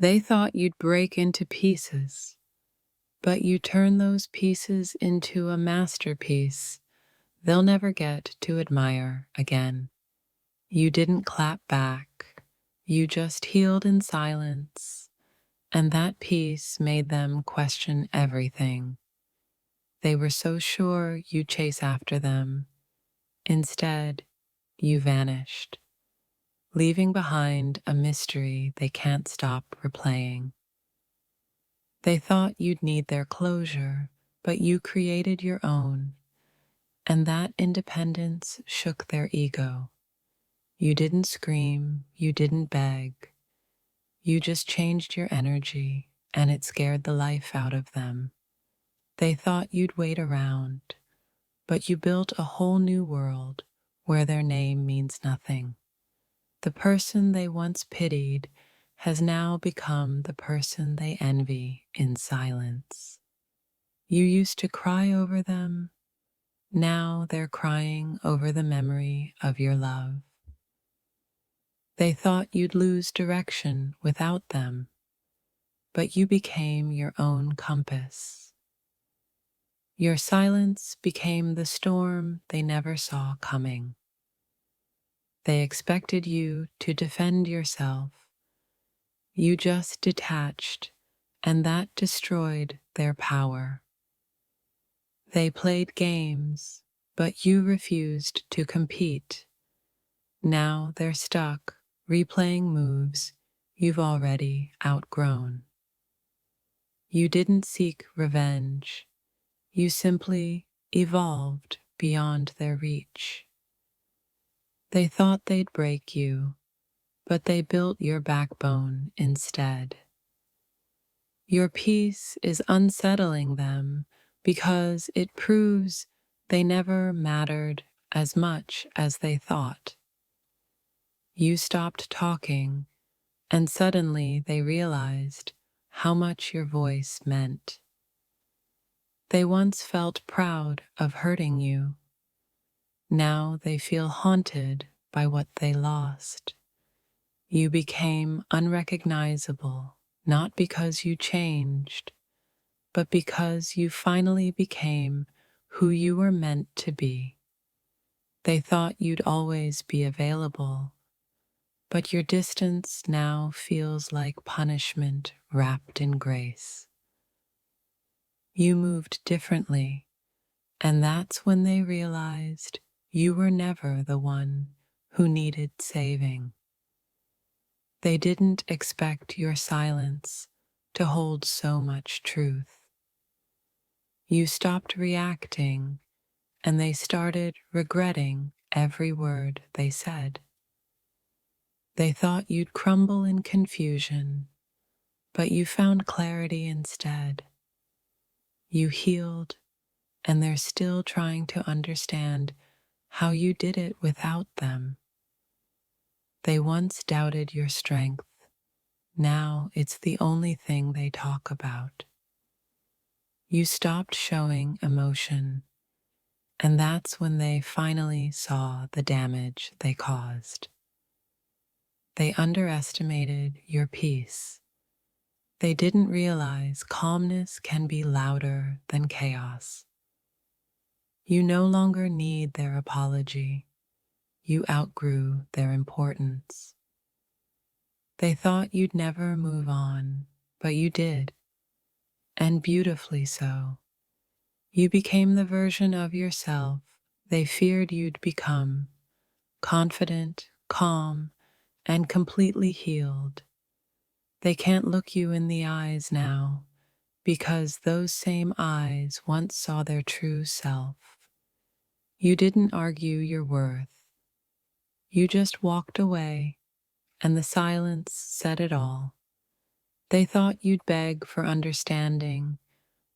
They thought you'd break into pieces, but you turn those pieces into a masterpiece they'll never get to admire again. You didn't clap back, you just healed in silence, and that peace made them question everything. They were so sure you'd chase after them. Instead, you vanished, leaving behind a mystery they can't stop replaying. They thought you'd need their closure, but you created your own, and that independence shook their ego. You didn't scream, you didn't beg, you just changed your energy, and it scared the life out of them. They thought you'd wait around, but you built a whole new world where their name means nothing. The person they once pitied has now become the person they envy in silence. You used to cry over them, now they're crying over the memory of your love. They thought you'd lose direction without them, but you became your own compass. Your silence became the storm they never saw coming. They expected you to defend yourself. You just detached, and that destroyed their power. They played games, but you refused to compete. Now they're stuck, replaying moves you've already outgrown. You didn't seek revenge. You simply evolved beyond their reach. They thought they'd break you, but they built your backbone instead. Your peace is unsettling them because it proves they never mattered as much as they thought. You stopped talking, and suddenly they realized how much your voice meant. They once felt proud of hurting you. Now they feel haunted by what they lost. You became unrecognizable, not because you changed, but because you finally became who you were meant to be. They thought you'd always be available, but your distance now feels like punishment wrapped in grace. You moved differently, and that's when they realized you were never the one who needed saving. They didn't expect your silence to hold so much truth. You stopped reacting, and they started regretting every word they said. They thought you'd crumble in confusion, but you found clarity instead. You healed, and they're still trying to understand how you did it without them. They once doubted your strength. Now it's the only thing they talk about. You stopped showing emotion, and that's when they finally saw the damage they caused. They underestimated your peace. They didn't realize calmness can be louder than chaos. You no longer need their apology. You outgrew their importance. They thought you'd never move on, but you did, and beautifully so. You became the version of yourself they feared you'd become, confident, calm, and completely healed. They can't look you in the eyes now, because those same eyes once saw their true self. You didn't argue your worth. You just walked away, and the silence said it all. They thought you'd beg for understanding,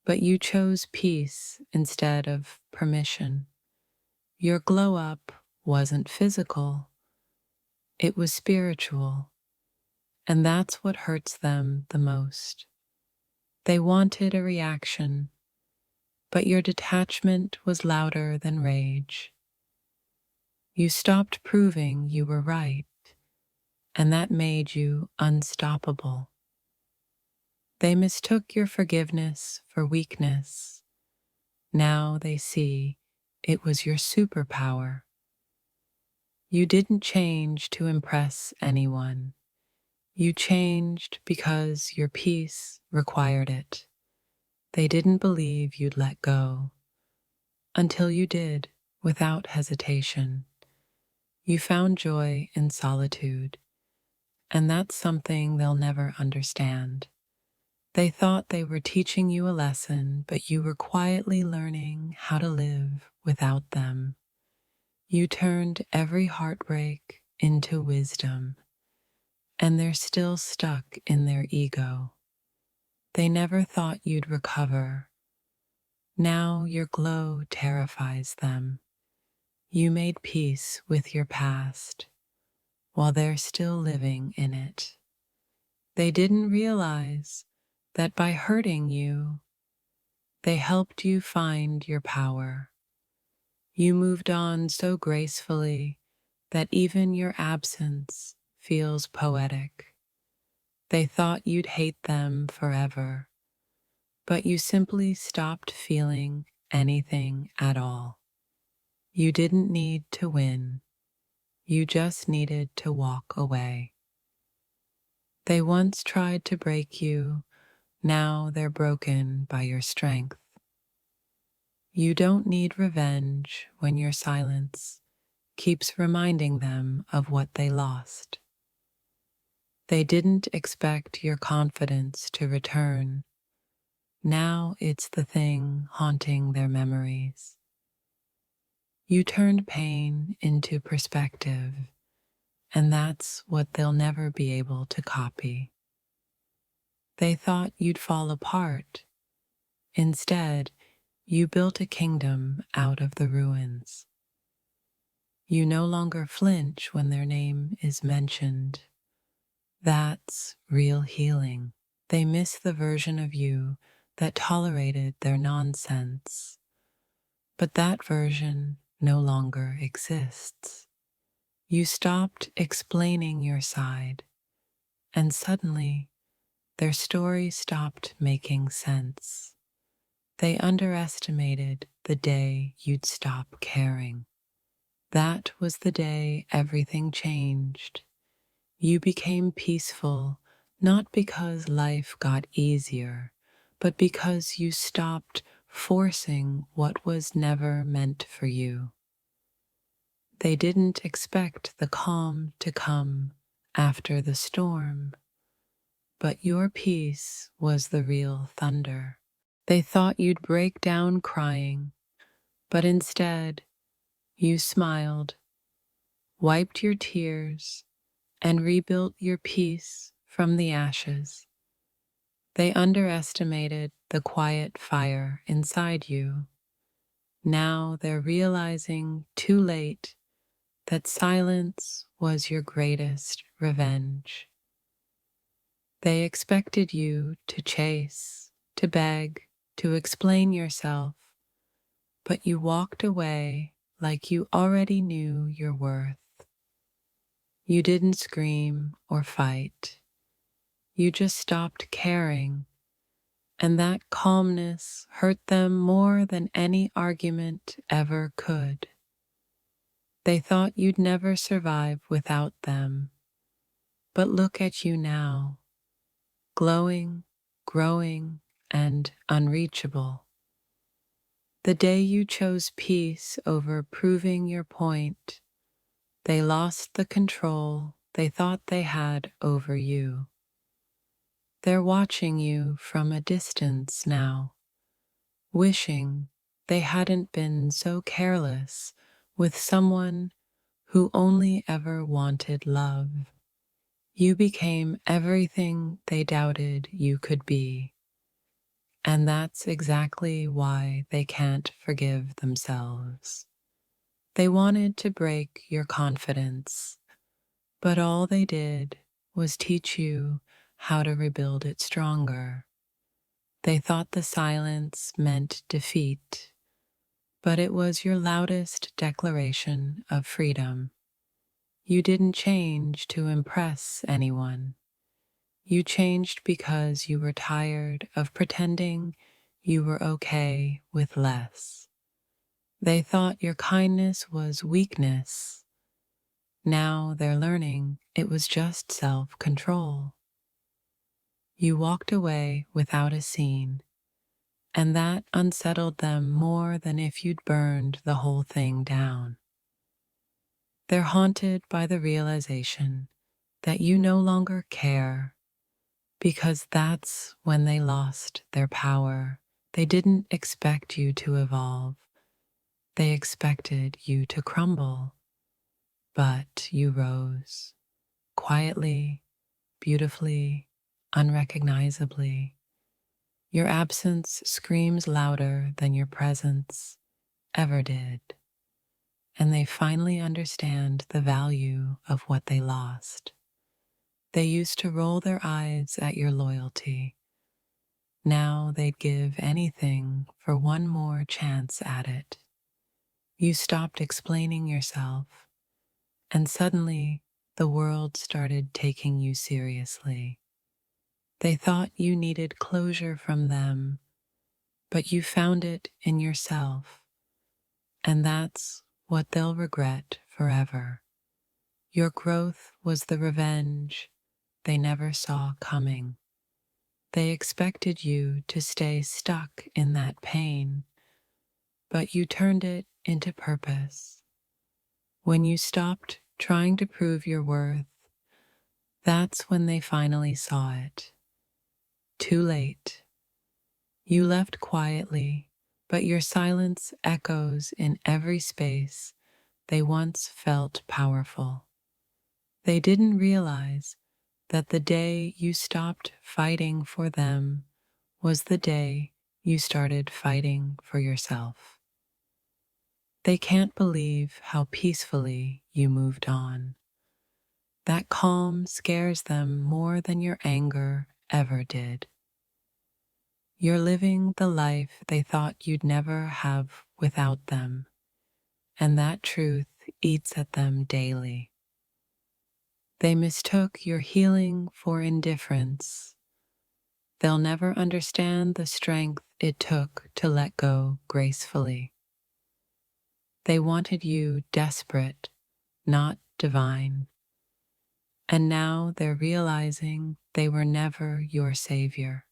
but you chose peace instead of permission. Your glow up wasn't physical, it was spiritual, and that's what hurts them the most. They wanted a reaction, but your detachment was louder than rage. You stopped proving you were right, and that made you unstoppable. They mistook your forgiveness for weakness. Now they see it was your superpower. You didn't change to impress anyone. You changed because your peace required it. They didn't believe you'd let go until you did, without hesitation. You found joy in solitude, and that's something they'll never understand. They thought they were teaching you a lesson, but you were quietly learning how to live without them. You turned every heartbreak into wisdom, and they're still stuck in their ego. They never thought you'd recover. Now your glow terrifies them. You made peace with your past while they're still living in it. They didn't realize that by hurting you, they helped you find your power. You moved on so gracefully that even your absence feels poetic. They thought you'd hate them forever, but you simply stopped feeling anything at all. You didn't need to win. You just needed to walk away. They once tried to break you. Now they're broken by your strength. You don't need revenge when your silence keeps reminding them of what they lost. They didn't expect your confidence to return. Now it's the thing haunting their memories. You turned pain into perspective, and that's what they'll never be able to copy. They thought you'd fall apart. Instead, you built a kingdom out of the ruins. You no longer flinch when their name is mentioned. That's real healing. They miss the version of you that tolerated their nonsense. But that version no longer exists. You stopped explaining your side, and suddenly their story stopped making sense. They underestimated the day you'd stop caring. That was the day everything changed. You became peaceful, not because life got easier, but because you stopped forcing what was never meant for you. They didn't expect the calm to come after the storm, but your peace was the real thunder. They thought you'd break down crying, but instead you smiled, wiped your tears, and rebuilt your peace from the ashes. They underestimated the quiet fire inside you. Now they're realizing too late that silence was your greatest revenge. They expected you to chase, to beg, to explain yourself, but you walked away like you already knew your worth. You didn't scream or fight. You just stopped caring, and that calmness hurt them more than any argument ever could. They thought you'd never survive without them, but look at you now, glowing, growing, and unreachable. The day you chose peace over proving your point, they lost the control they thought they had over you. They're watching you from a distance now, wishing they hadn't been so careless with someone who only ever wanted love. You became everything they doubted you could be, and that's exactly why they can't forgive themselves. They wanted to break your confidence, but all they did was teach you how to rebuild it stronger. They thought the silence meant defeat, but it was your loudest declaration of freedom. You didn't change to impress anyone. You changed because you were tired of pretending you were okay with less. They thought your kindness was weakness. Now they're learning it was just self-control. You walked away without a scene, and that unsettled them more than if you'd burned the whole thing down. They're haunted by the realization that you no longer care, because that's when they lost their power. They didn't expect you to evolve. They expected you to crumble. But you rose, quietly, beautifully, unrecognizably. Your absence screams louder than your presence ever did. And they finally understand the value of what they lost. They used to roll their eyes at your loyalty. Now they'd give anything for one more chance at it. You stopped explaining yourself, and suddenly the world started taking you seriously. They thought you needed closure from them, but you found it in yourself, and that's what they'll regret forever. Your growth was the revenge they never saw coming. They expected you to stay stuck in that pain, but you turned it into purpose. When you stopped trying to prove your worth, that's when they finally saw it. Too late. You left quietly, but your silence echoes in every space they once felt powerful. They didn't realize that the day you stopped fighting for them was the day you started fighting for yourself. They can't believe how peacefully you moved on. That calm scares them more than your anger ever did. You're living the life they thought you'd never have without them, and that truth eats at them daily. They mistook your healing for indifference. They'll never understand the strength it took to let go gracefully. They wanted you desperate, not divine. And now they're realizing they were never your savior.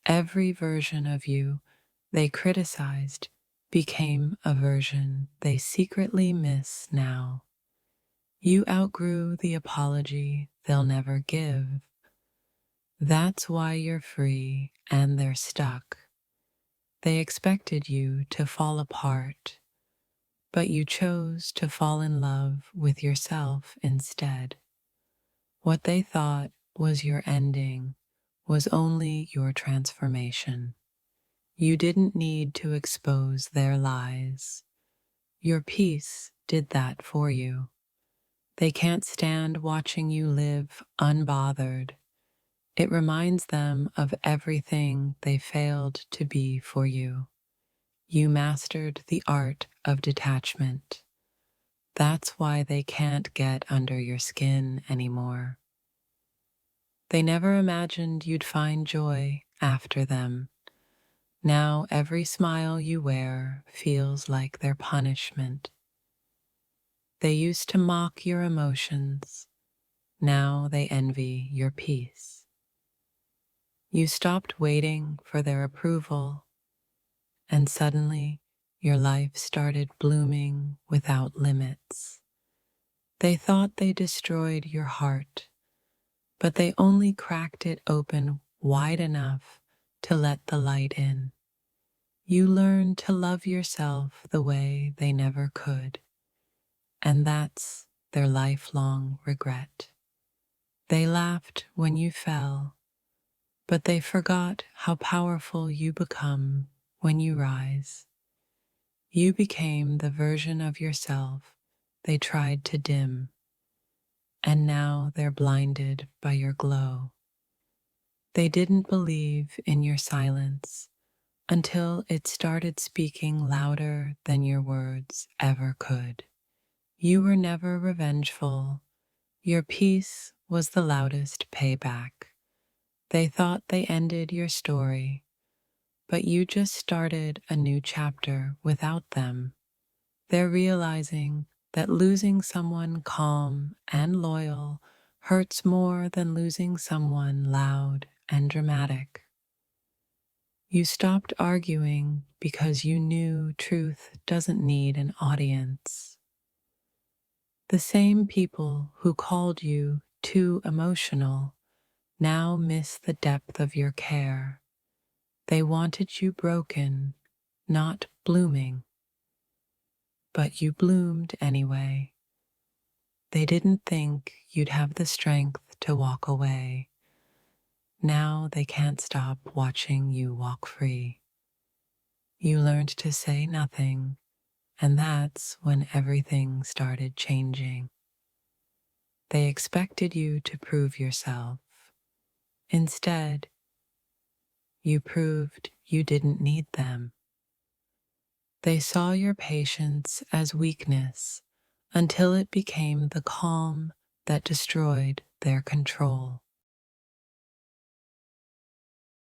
Every version of you they criticized became a version they secretly miss now. You outgrew the apology they'll never give. That's why you're free and they're stuck. They expected you to fall apart, but you chose to fall in love with yourself instead. What they thought was your ending was only your transformation. You didn't need to expose their lies. Your peace did that for you. They can't stand watching you live unbothered. It reminds them of everything they failed to be for you. You mastered the art of detachment. That's why they can't get under your skin anymore. They never imagined you'd find joy after them. Now every smile you wear feels like their punishment. They used to mock your emotions. Now they envy your peace. You stopped waiting for their approval, and suddenly your life started blooming without limits. They thought they destroyed your heart, but they only cracked it open wide enough to let the light in. You learned to love yourself the way they never could, and that's their lifelong regret. They laughed when you fell, but they forgot how powerful you become when you rise. You became the version of yourself they tried to dim, and now they're blinded by your glow. They didn't believe in your silence until it started speaking louder than your words ever could. You were never revengeful. Your peace was the loudest payback. They thought they ended your story, but you just started a new chapter without them. They're realizing that losing someone calm and loyal hurts more than losing someone loud and dramatic. You stopped arguing because you knew truth doesn't need an audience. The same people who called you too emotional now miss the depth of your care. They wanted you broken, not blooming. But you bloomed anyway. They didn't think you'd have the strength to walk away. Now they can't stop watching you walk free. You learned to say nothing, and that's when everything started changing. They expected you to prove yourself. Instead, you proved you didn't need them. They saw your patience as weakness until it became the calm that destroyed their control.